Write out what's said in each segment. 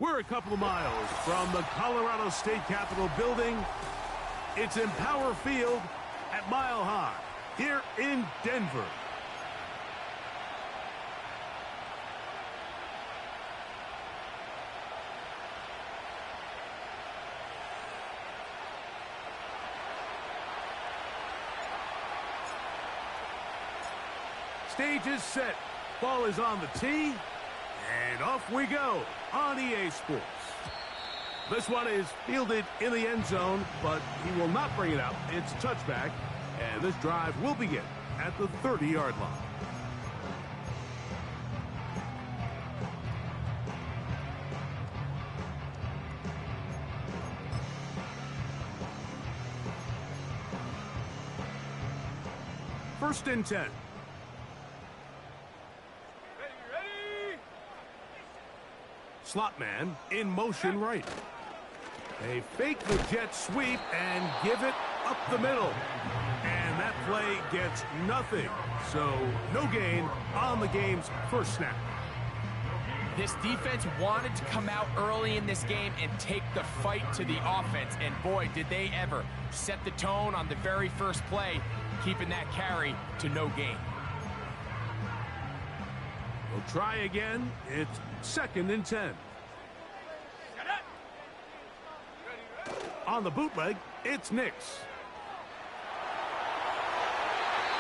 We're a couple of miles from the Colorado State Capitol building. It's Empower Field at Mile High here in Denver. Stage is set. Ball is on the tee. And off we go on EA Sports. This one is fielded in the end zone, but he will not bring it out. It's a touchback, and this drive will begin at the 30-yard line. First and 10. Slot man in motion right. They fake the jet sweep and give it up the middle. And that play gets nothing. So no gain on the game's first snap. This defense wanted to come out early in this game and take the fight to the offense. And boy, did they ever set the tone on the very first play, keeping that carry to no gain. We'll try again. It's second and 10. On the bootleg, it's Nix.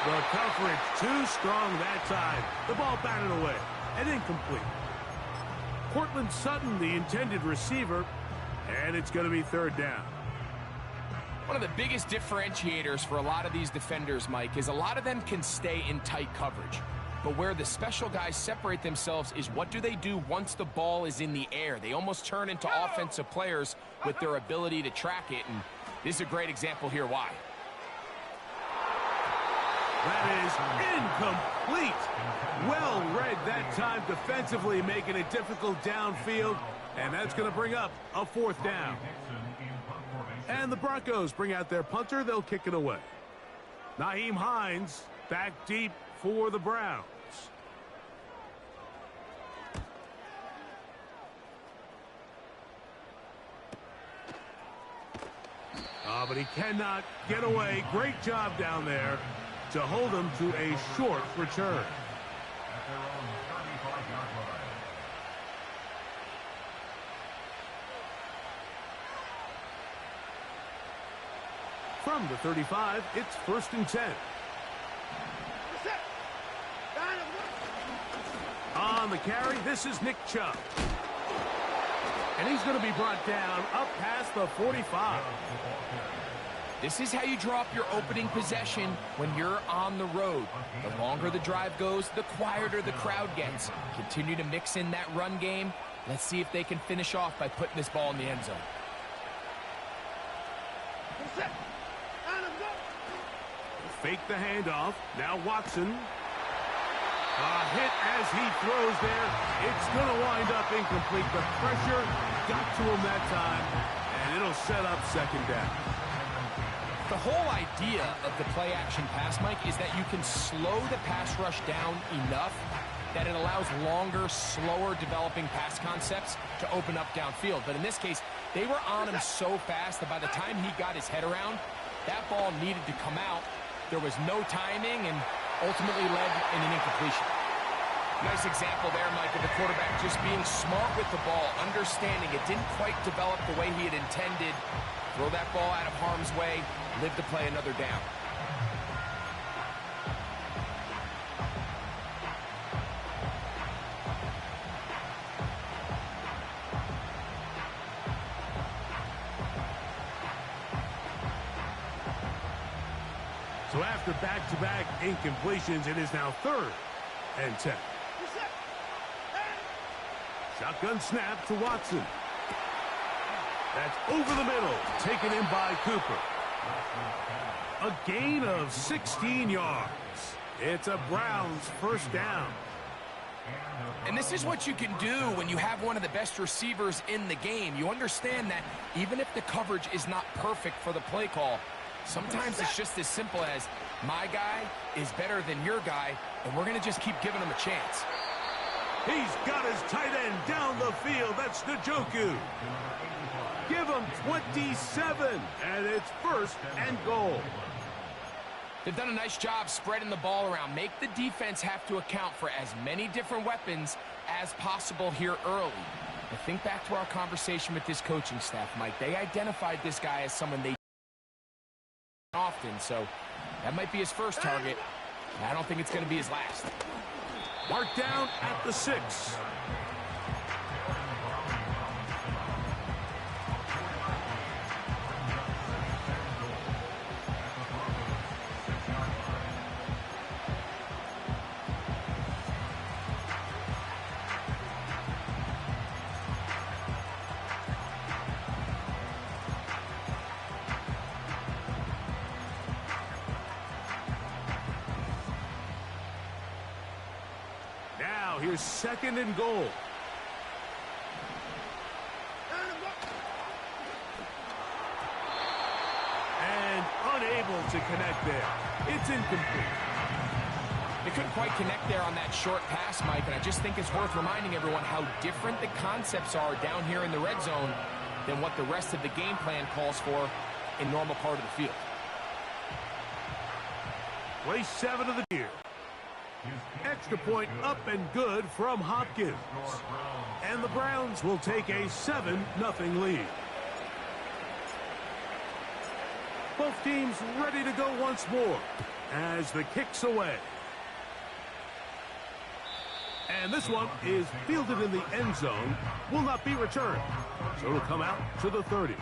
The coverage too strong that time. The ball batted away and incomplete. Cortland Sutton, the intended receiver, and it's going to be third down. One of the biggest differentiators for a lot of these defenders, Mike, is a lot of them can stay in tight coverage. But where the special guys separate themselves is what do they do once the ball is in the air? They almost turn into offensive players with their ability to track it, and this is a great example here why. That is incomplete. Well read that time defensively, making it difficult downfield, and that's going to bring up a fourth down. And the Broncos bring out their punter. They'll kick it away. Nyheim Hines back deep for the Browns. But he cannot get away. Great job down there to hold him to a short return. From the 35, it's first and 10. On the carry, this is Nick Chubb. And he's going to be brought down up past the 45. This is how you draw up your opening possession when you're on the road. The longer the drive goes, the quieter the crowd gets. Continue to mix in that run game. Let's see if they can finish off by putting this ball in the end zone. Fake the handoff. Now Watson. A hit as he throws there. It's going to wind up incomplete. The pressure got to him that time, and it'll set up second down. The whole idea of the play-action pass, Mike, is that you can slow the pass rush down enough that it allows longer, slower developing pass concepts to open up downfield. But in this case, they were on him so fast that by the time he got his head around, that ball needed to come out. There was no timing and ultimately led in an incompletion. Nice example there, Mike, of the quarterback just being smart with the ball, understanding it didn't quite develop the way he had intended. Throw that ball out of harm's way, live to play another down. So after back-to-back incompletions, it is now third and 10. Shotgun snap to Watson. That's over the middle, taken in by Cooper. A gain of 16 yards. It's a Browns first down. And this is what you can do when you have one of the best receivers in the game. You understand that even if the coverage is not perfect for the play call, sometimes it's just as simple as my guy is better than your guy, and we're going to just keep giving him a chance. He's got his tight end down the the field. That's Njoku. Give him 27, and it's 1st and goal. They've done a nice job spreading the ball around. Make the defense have to account for as many different weapons as possible here early. And think back to our conversation with this coaching staff, Mike. They identified this guy as someone they often, so that might be his first target. I don't think it's going to be his last. Marked down at the 6. Now here's 2nd and goal. And unable to connect there. It's incomplete. They couldn't quite connect there on that short pass, Mike, and I just think it's worth reminding everyone how different the concepts are down here in the red zone than what the rest of the game plan calls for in normal part of the field. Play 7 of the year. Extra point up and good from Hopkins. And the Browns will take a 7-0 lead. Both teams ready to go once more as the kick's away. And this one is fielded in the end zone, will not be returned. So it'll come out to the 30.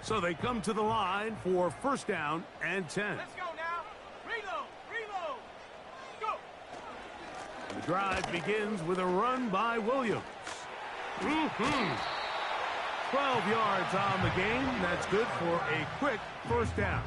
So they come to the line for 1st down and 10. Let's go now. Reload. Reload. Go. The drive begins with a run by Williams. 12 yards on the game. That's good for a quick 1st down.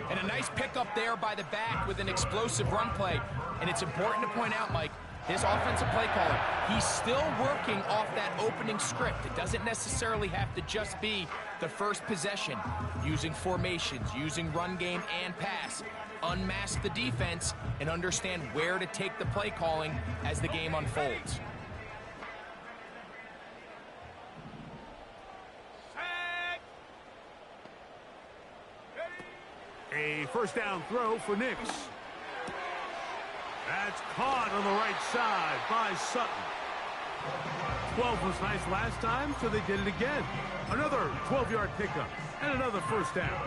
And a nice pickup there by the back with an explosive run play. And it's important to point out, Mike, this offensive play caller, he's still working off that opening script. It doesn't necessarily have to just be the first possession. Using formations, using run game and pass. Unmask the defense and understand where to take the play calling as the game unfolds. A 1st down throw for Nix. That's caught on the right side by Sutton. 12 was nice last time, so they did it again. Another 12-yard pickup and another 1st down.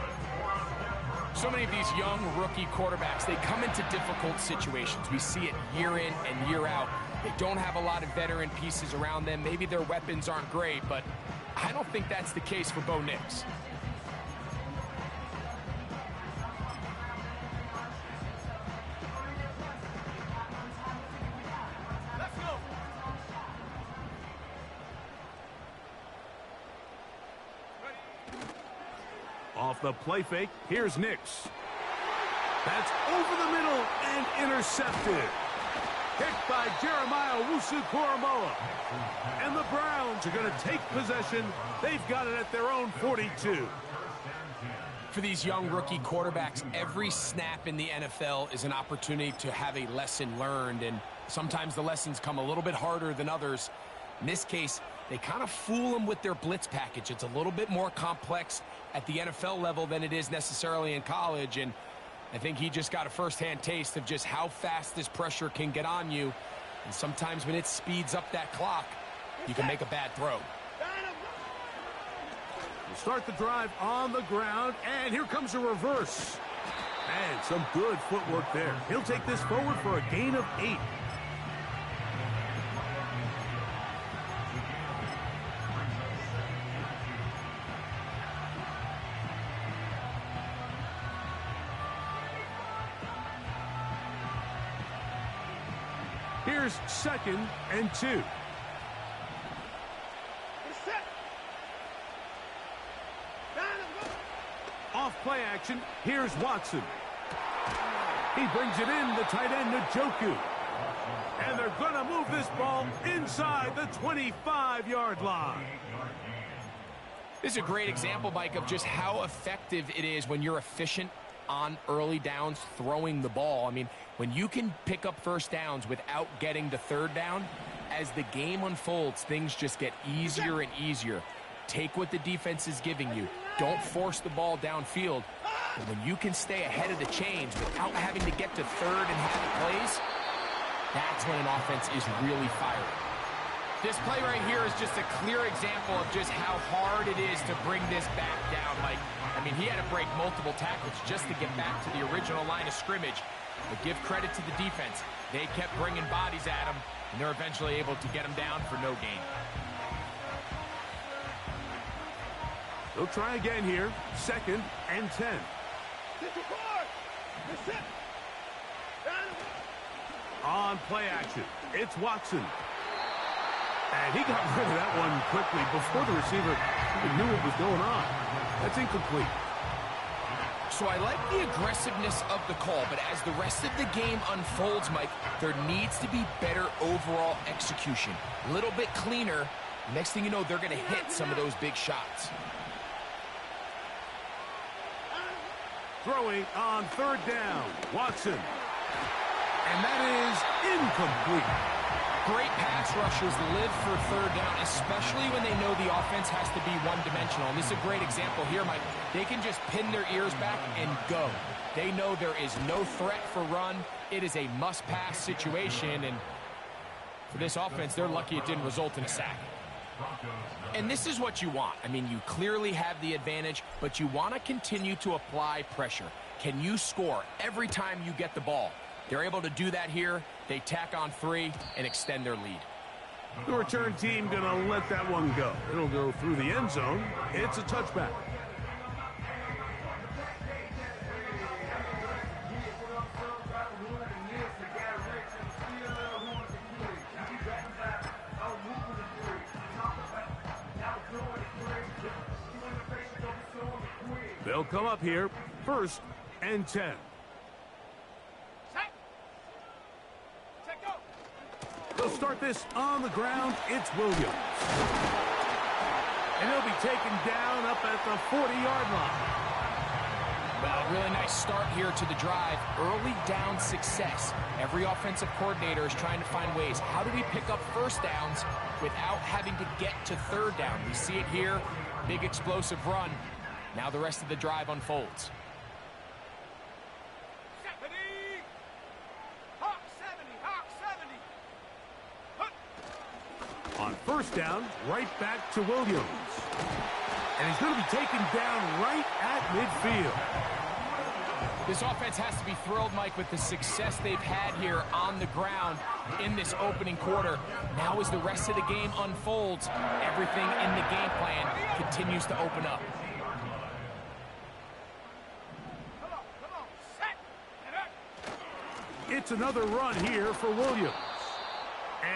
So many of these young rookie quarterbacks, they come into difficult situations. We see it year in and year out. They don't have a lot of veteran pieces around them. Maybe their weapons aren't great, but I don't think that's the case for Bo Nix. Off the play fake, here's Nix. That's over the middle and intercepted. Picked by Jeremiah Owusu-Koramoah. And the Browns are going to take possession. They've got it at their own 42. For these young rookie quarterbacks, every snap in the NFL is an opportunity to have a lesson learned, and sometimes the lessons come a little bit harder than others. In this case, they kind of fool them with their blitz package. It's a little bit more complex at the NFL level than it is necessarily in college, and I think he just got a first-hand taste of just how fast this pressure can get on you, and sometimes when it speeds up that clock, you can make a bad throw. We'll start the drive on the ground, and here comes a reverse. And some good footwork there. He'll take this forward for a gain of 8. Here's 2nd and 2. Off play action, here's Watson. He brings it in, the tight end Njoku. And they're going to move this ball ball inside the 25-yard line. This is a great example, Mike, of just how effective it is when you're efficient on early downs throwing the ball. I mean, when you can pick up first downs without getting to third down, as the game unfolds, things just get easier and easier. Take what the defense is giving you. Don't force the ball downfield. And when you can stay ahead of the chains without having to get to third and have it plays, that's when an offense is really firing. This play right here is just a clear example of just how hard it is to bring this back down. Like, I mean, he had to break multiple tackles just to get back to the original line of scrimmage. But give credit to the defense. They kept bringing bodies at him, and they're eventually able to get him down for no gain. They'll try again here. 2nd and 10. On play action, it's Watson. And he got rid of that one quickly before the receiver even knew what was going on. That's incomplete. So I like the aggressiveness of the call, but as the rest of the game unfolds, Mike, there needs to be better overall execution. A little bit cleaner. Next thing you know, they're going to hit some of those big shots. Throwing on 3rd down, Watson. And that is incomplete. Great pass rushers live for 3rd down, especially when they know the offense has to be one-dimensional. And this is a great example here, Mike. They can just pin their ears back and go. They know there is no threat for run. It is a must-pass situation, and for this offense, they're lucky it didn't result in a sack. And this is what you want. I mean, you clearly have the advantage, but you want to continue to apply pressure. Can you score every time you get the ball? They're able to do that here. They tack on 3 and extend their lead. The return team going to let that one go. It'll go through the end zone. It's a touchback. They'll come up here. 1st and 10. They'll start this on the ground. It's Williams. And he'll be taken down up at the 40-yard line. Well, really nice start here to the drive. Early down success. Every offensive coordinator is trying to find ways. How do we pick up first downs without having to get to 3rd down? We see it here. Big explosive run. Now the rest of the drive unfolds. On 1st down, right back to Williams. And he's going to be taken down right at midfield. This offense has to be thrilled, Mike, with the success they've had here on the ground in this opening quarter. Now as the rest of the game unfolds, everything in the game plan continues to open up. It's another run here for Williams.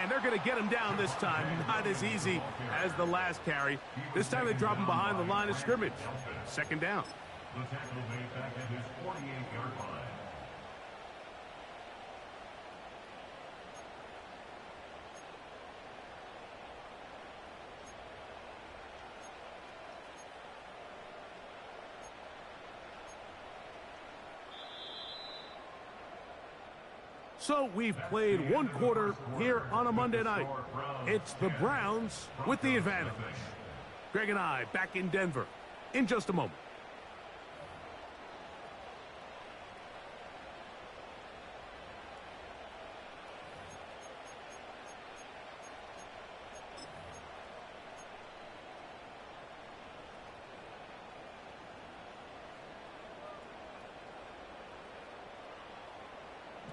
And they're going to get him down this time. Not as easy as the last carry. This time they drop him behind the line of scrimmage. 2nd down. The tackle made back at his 48-yard line. So we've played 1 quarter here on a Monday night. It's the Browns with the advantage. Greg and I back in Denver in just a moment.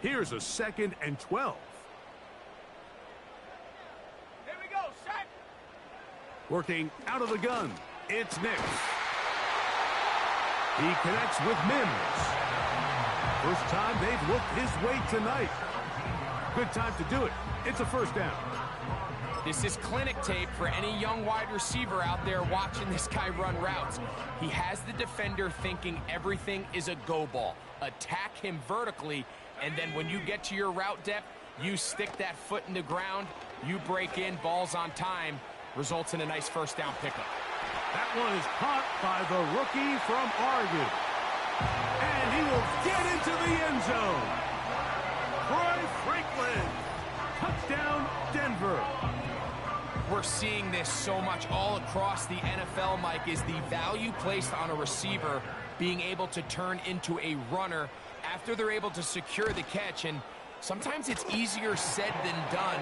Here's a 2nd and 12. Here we go, set. Working out of the gun, it's Nix. He connects with Mims. First time they've looked his way tonight. Good time to do it. It's a 1st down. This is clinic tape for any young wide receiver out there watching this guy run routes. He has the defender thinking everything is a go ball. Attack him vertically, and then when you get to your route depth, You stick that foot in the ground, you break in, ball's on time, results in a nice first down pickup. That one is caught by the rookie from Oregon. And he will get into the end zone. Troy Franklin. Touchdown, Denver. We're seeing this so much all across the NFL, Mike, is the value placed on a receiver being able to turn into a runner after they're able to secure the catch. And sometimes it's easier said than done.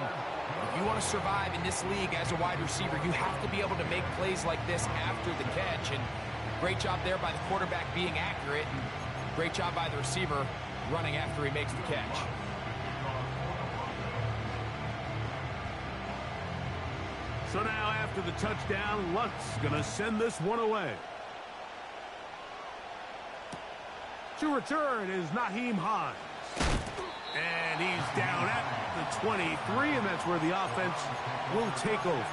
If you want to survive in this league as a wide receiver, you have to be able to make plays like this after the catch. And great job there by the quarterback being accurate. And great job by the receiver running after he makes the catch. So now after the touchdown, Lunt's going to send this one away. To return is Nyheim Hines. And he's down at the 23, and that's where the offense will take over.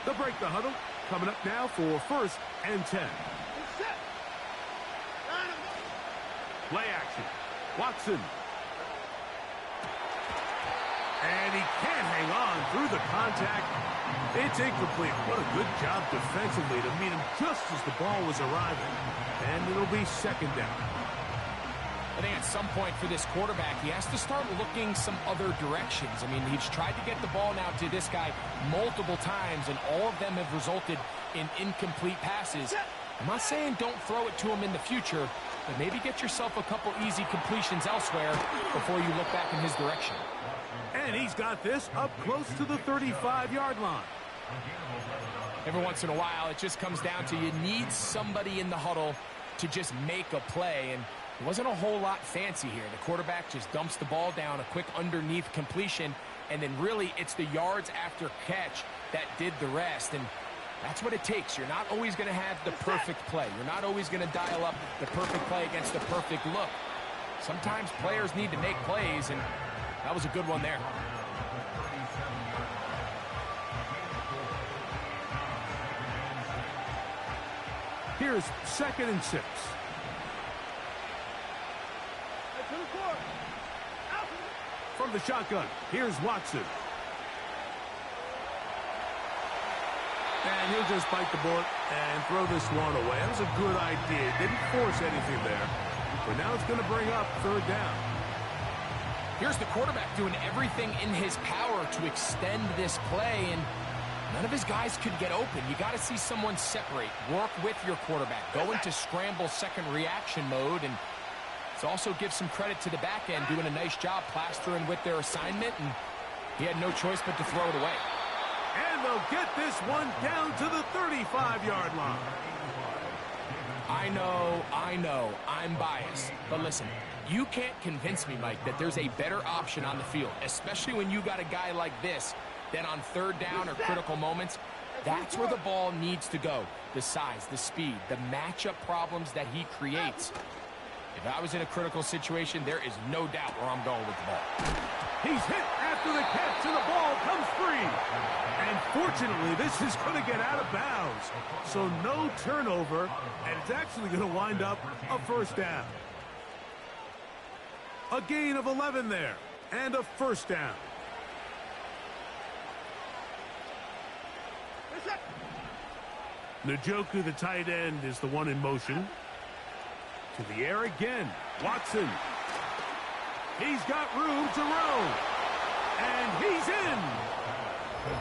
They'll break the huddle. Coming up now for 1st and 10. Play action. Watson. And he can't hang on through the contact. It's incomplete. What a good job defensively to meet him just as the ball was arriving. And it'll be 2nd down. I think at some point for this quarterback, he has to start looking some other directions. I mean, he's tried to get the ball now to this guy multiple times, and all of them have resulted in incomplete passes. I'm not saying don't throw it to him in the future, but maybe get yourself a couple easy completions elsewhere before you look back in his direction. And he's got this up close to the 35-yard line. Every once in a while, it just comes down to you need somebody in the huddle to just make a play, and it wasn't a whole lot fancy here. The quarterback just dumps the ball down, a quick underneath completion, and then really it's the yards after catch that did the rest. And that's what it takes. You're not always going to have the perfect play. You're not always going to dial up the perfect play against the perfect look. Sometimes players need to make plays, and that was a good one there. Here's 2nd and 6. From the shotgun, here's Watson. And he'll just bite the bullet and throw this one away. That was a good idea. Didn't force anything there. But now it's going to bring up 3rd down. Here's the quarterback doing everything in his power to extend this play, and none of his guys could get open. You got to see someone separate, work with your quarterback, go into scramble second reaction mode, and it also gives some credit to the back end doing a nice job plastering with their assignment, and he had no choice but to throw it away. And they'll get this one down to the 35-yard line. I know, I'm biased, but listen, you can't convince me, Mike, that there's a better option on the field, especially when you got a guy like this that on 3rd down or critical moments, that's where the ball needs to go. The size, the speed, the matchup problems that he creates. If I was in a critical situation, there is no doubt where I'm going with the ball. He's hit after the catch, and the ball comes free. And fortunately, this is going to get out of bounds. So no turnover, and it's actually going to wind up a 1st down. A gain of 11 there, and a 1st down. Njoku, the tight end, is the one in motion. To the air again. Watson. He's got room to roam. And he's in.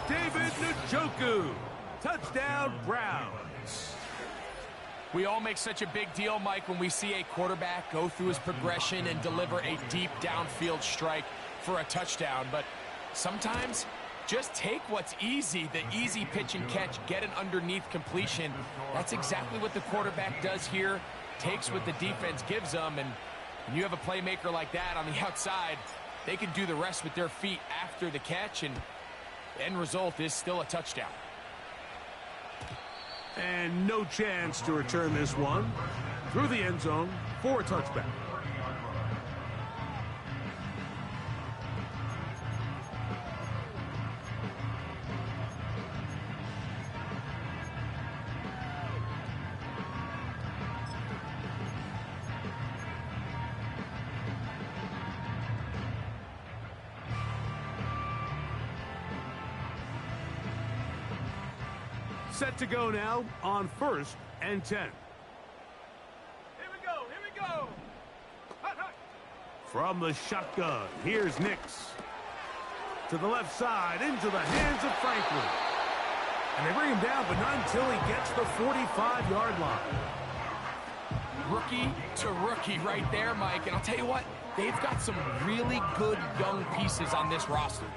David Njoku. Touchdown, Browns. We all make such a big deal, Mike, when we see a quarterback go through his progression and deliver a deep downfield strike for a touchdown. But sometimes just take what's easy, the easy pitch and catch, get an underneath completion. That's exactly what the quarterback does here. Takes what the defense gives them, and when you have a playmaker like that on the outside, they can do the rest with their feet after the catch, and the end result is still a touchdown. And no chance to return this one through the end zone for a touchback. Set to go now on 1st and 10. Here we go. Here we go. Hut, hut. From the shotgun, here's Nix. To the left side, into the hands of Franklin. And they bring him down, but not until he gets the 45-yard line. Rookie to rookie right there, Mike. And I'll tell you what, they've got some really good young pieces on this roster.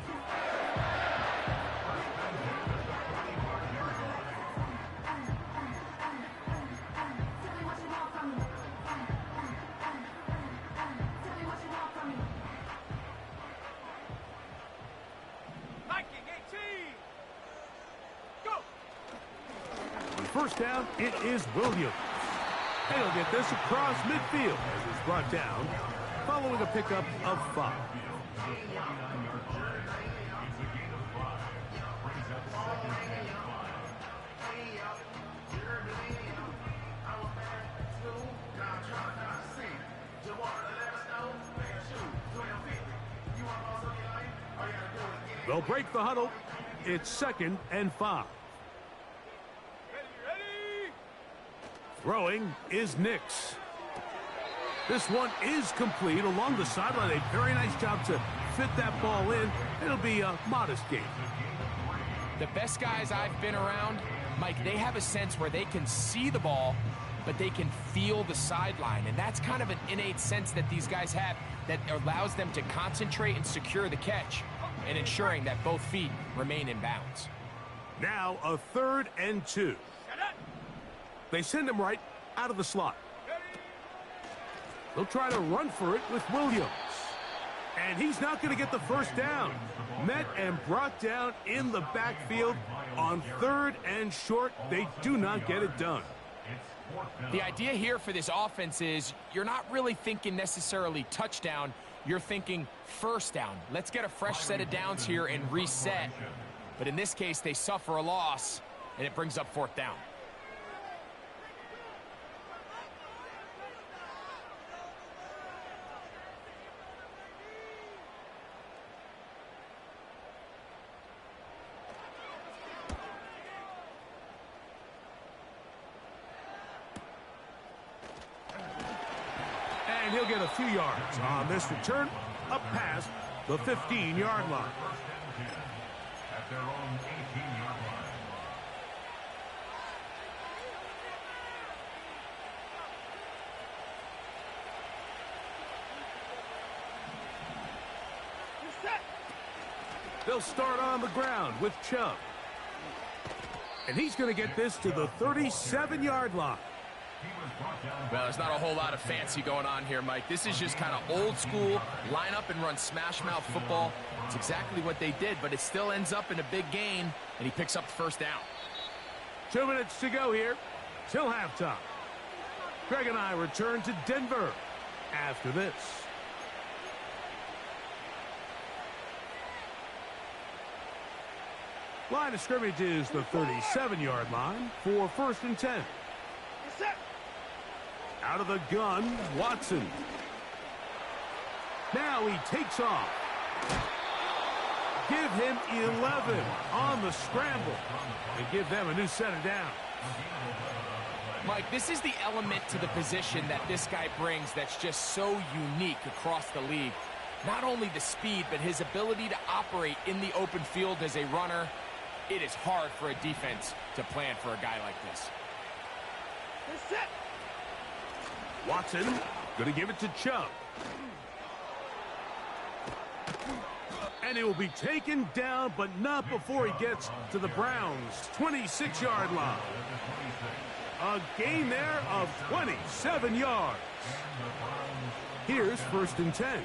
First down, it is Williams. And he'll get this across midfield as it's brought down, following a pickup of 5. They'll break the huddle. It's 2nd and 5. Throwing is Nix. This one is complete along the sideline. A very nice job to fit that ball in. It'll be a modest gain. The best guys I've been around, Mike, they have a sense where they can see the ball, but they can feel the sideline. And that's kind of an innate sense that these guys have that allows them to concentrate and secure the catch and ensuring that both feet remain in bounds. Now a 3rd and 2. They send him right out of the slot. They'll try to run for it with Williams. And he's not going to get the first down. Met and brought down in the backfield on 3rd and short. They do not get it done. The idea here for this offense is you're not really thinking necessarily touchdown. You're thinking first down. Let's get a fresh set of downs here and reset. But in this case, they suffer a loss, and it brings up 4th down. And he'll get a few yards on this return up past the 15-yard line. At their own 18-yard line. They'll start on the ground with Chubb. And he's going to get this to the 37-yard line. Well, there's not a whole lot of fancy going on here, Mike. This is just kind of old school, line up and run smash mouth football. It's exactly what they did, but it still ends up in a big gain, and he picks up the first down. 2 minutes to go here till halftime. Greg and I return to Denver after this. Line of scrimmage is the 37-yard line for 1st and 10. Out of the gun, Watson. Now he takes off. Give him 11 on the scramble and give them a new set of downs. Mike, this is the element to the position that this guy brings that's just so unique across the league. Not only the speed, but his ability to operate in the open field as a runner. It is hard for a defense to plan for a guy like this. Watson going to give it to Chubb. And he will be taken down, but not before he gets to the Browns' 26-yard line. A gain there of 27 yards. Here's 1st and 10.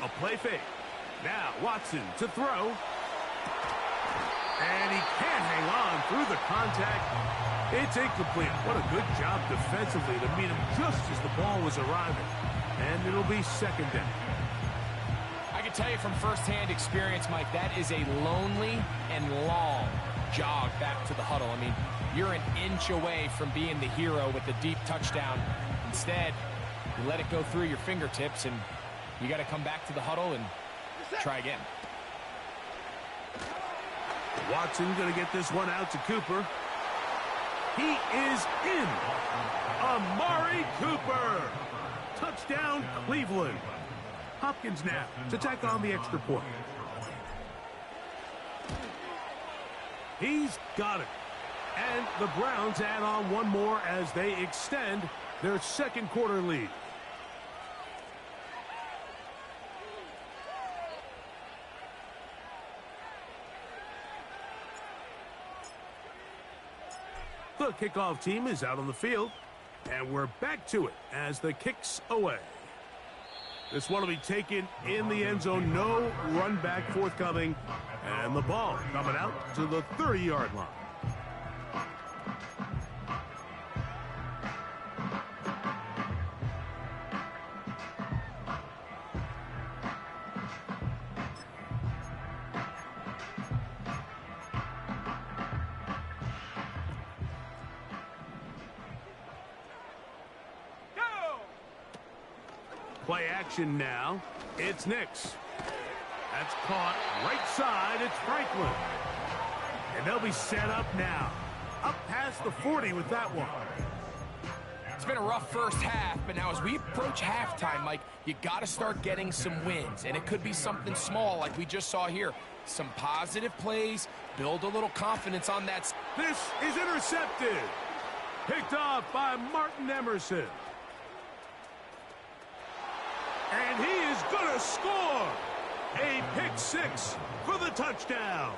A play fake. Now Watson to throw. And he can't hang on through the contact. It's incomplete. What a good job defensively to meet him just as the ball was arriving. And it'll be 2nd down. I can tell you from firsthand experience, Mike, that is a lonely and long jog back to the huddle. I mean, you're an inch away from being the hero with the deep touchdown. Instead, you let it go through your fingertips, and you got to come back to the huddle and try again. Watson going to get this one out to Cooper. He is in. Amari Cooper. Touchdown, Cleveland. Hopkins now to tack on the extra point. He's got it. And the Browns add on one more as they extend their second quarter lead. The kickoff team is out on the field, and we're back to it as the kick's away. This one will be taken in the end zone. No run back forthcoming, and the ball coming out to the 30-yard line. Play action now. It's Nix. That's caught right side. It's Franklin. And they'll be set up now. Up past the 40 with that one. It's been a rough first half, but now as we approach halftime, Mike, you got to start getting some wins. And it could be something small like we just saw here. Some positive plays, build a little confidence on that. This is intercepted. Picked off by Martin Emerson. And he is going to score a pick six for the touchdown.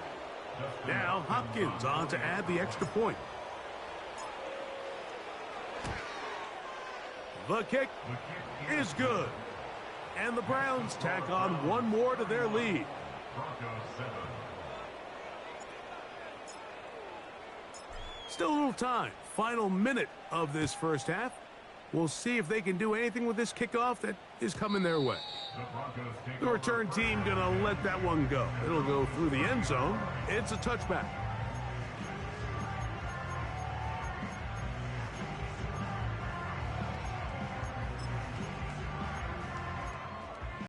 Now Hopkins on to add the extra point. The kick is good. And the Browns tack on one more to their lead. Still a little time. Final minute of this first half. We'll see if they can do anything with this kickoff that is coming their way. The return team going to let that one go. It'll go through the end zone. It's a touchback.